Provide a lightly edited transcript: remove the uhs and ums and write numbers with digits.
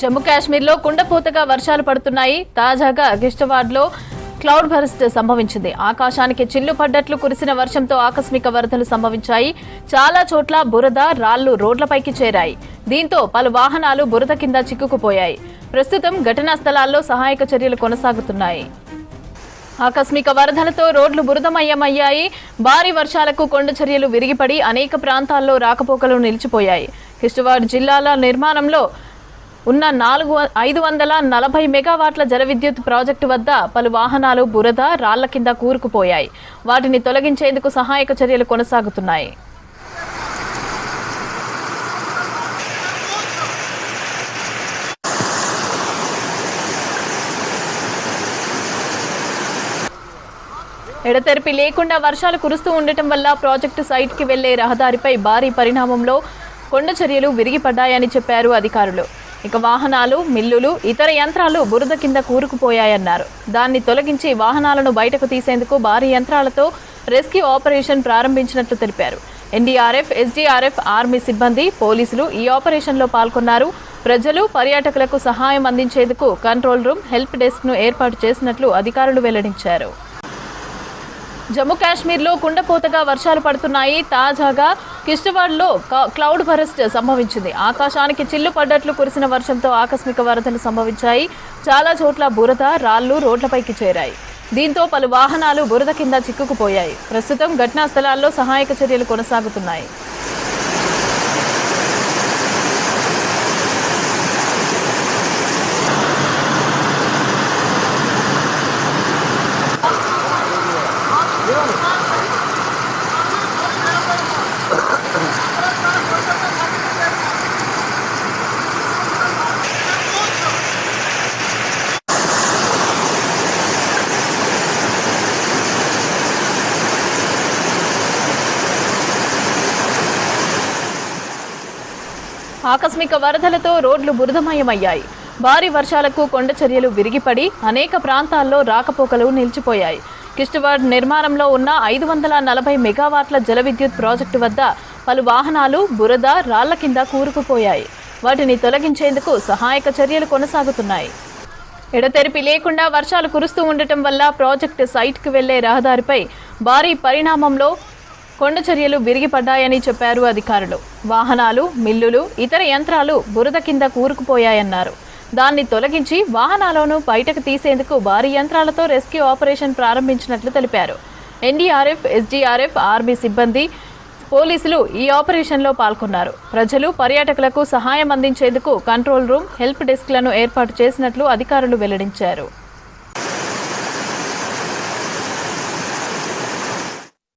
జమ్మూ కాశ్మీర్లో కుండపోతగా వర్షాలు పడుతున్నాయి. తాజాగా కిష్తవాడ్లో క్లౌడ్ బర్స్ట్ సంభవించింది. ఆకాశానికి చిల్లు పడ్డట్లు కురిసిన వర్షంతో ఆకస్మిక వరదలు సంభవించాయి. చాలా చోట్ల బురద, రాళ్లు రోడ్లపైకి చేరాయి. దీంతో పలు వాహనాలు బురద కింద చిక్కుకుపోయాయి. ప్రస్తుతం ఘటనా స్థలాల్లో సహాయక చర్యలు కొనసాగుతున్నాయి. ఆకస్మిక వరదలతో రోడ్లు బురదమయమయ్యాయి. భారీ వర్షాలకు కొండ చర్యలు విరిగిపడి అనేక ప్రాంతాల్లో రాకపోకలు నిలిచిపోయాయి. కిష్తవాడ్ జిల్లాల నిర్మాణంలో ఉన్న 540 మెగావాట్ల జల విద్యుత్ ప్రాజెక్టు వద్ద పలు వాహనాలు బురద, రాళ్ల కింద కూరుకుపోయాయి. వాటిని తొలగించేందుకు సహాయక చర్యలు కొనసాగుతున్నాయి. ఎడతెరిపి లేకుండా వర్షాలు కురుస్తూ ఉండటం వల్ల ప్రాజెక్టు సైట్కి వెళ్లే రహదారిపై భారీ పరిణామంలో కొండ చర్యలు విరిగిపడ్డాయని చెప్పారు అధికారులు. ఇక వాహనాలు, మిల్లులు, ఇతర యంత్రాలు బురద కింద కూరుకుపోయాయన్నారు. దాన్ని తొలగించి వాహనాలను బయటకు తీసేందుకు భారీ యంత్రాలతో రెస్క్యూ ఆపరేషన్ ప్రారంభించినట్లు తెలిపారు. ఎన్డీఆర్ఎఫ్, ఎస్డీఆర్ఎఫ్, ఆర్మీ సిబ్బంది, పోలీసులు ఈ ఆపరేషన్లో పాల్గొన్నారు. ప్రజలు, పర్యాటకులకు సహాయం అందించేందుకు కంట్రోల్ రూమ్, హెల్ప్ డెస్క్ ను ఏర్పాటు చేసినట్లు అధికారులు వెల్లడించారు. జమ్మూ కాశ్మీర్లో కుండపోతగా వర్షాలు పడుతున్నాయి. తాజాగా కిష్తవాడ్లో క్లౌడ్ బర్స్ట్ సంభవించింది. ఆకాశానికి చిల్లు పడ్డట్లు కురిసిన వర్షంతో ఆకస్మిక వరదలు సంభవించాయి. చాలా చోట్ల బురద, రాళ్లు రోడ్లపైకి చేరాయి. దీంతో పలు వాహనాలు బురద కింద చిక్కుకుపోయాయి. ప్రస్తుతం ఘటనా స్థలాల్లో సహాయక చర్యలు కొనసాగుతున్నాయి. ఆకస్మిక వరదలతో రోడ్లు బురదమయమయ్యాయి. భారీ వర్షాలకు కొండ చర్యలు విరిగిపడి అనేక ప్రాంతాల్లో రాకపోకలు నిలిచిపోయాయి. కిష్తవాడ్ నిర్మాణంలో ఉన్న 540 మెగావాట్ల జల విద్యుత్ ప్రాజెక్టు వద్ద పలు వాహనాలు బురద, రాళ్ల కింద కూరుకుపోయాయి. వాటిని తొలగించేందుకు సహాయక చర్యలు కొనసాగుతున్నాయి. ఎడతెరిపి లేకుండా వర్షాలు కురుస్తూ ఉండటం వల్ల ప్రాజెక్టు సైట్కి వెళ్లే రహదారిపై భారీ పరిణామంలో కొండ చర్యలు విరిగిపడ్డాయని చెప్పారు అధికారులు. వాహనాలు, మిల్లులు, ఇతర యంత్రాలు బురద కింద కూరుకుపోయాయన్నారు. దాన్ని తొలగించి వాహనాలను బయటకు తీసేందుకు భారీ యంత్రాలతో రెస్క్యూ ఆపరేషన్ ప్రారంభించినట్లు తెలిపారు. ఎన్డీఆర్ఎఫ్, ఎస్డీఆర్ఎఫ్, ఆర్మీ సిబ్బంది, పోలీసులు ఈ ఆపరేషన్లో పాల్గొన్నారు. ప్రజలు, పర్యాటకులకు సహాయం అందించేందుకు కంట్రోల్ రూమ్, హెల్ప్ డెస్క్లను ఏర్పాటు చేసినట్లు అధికారులు వెల్లడించారు.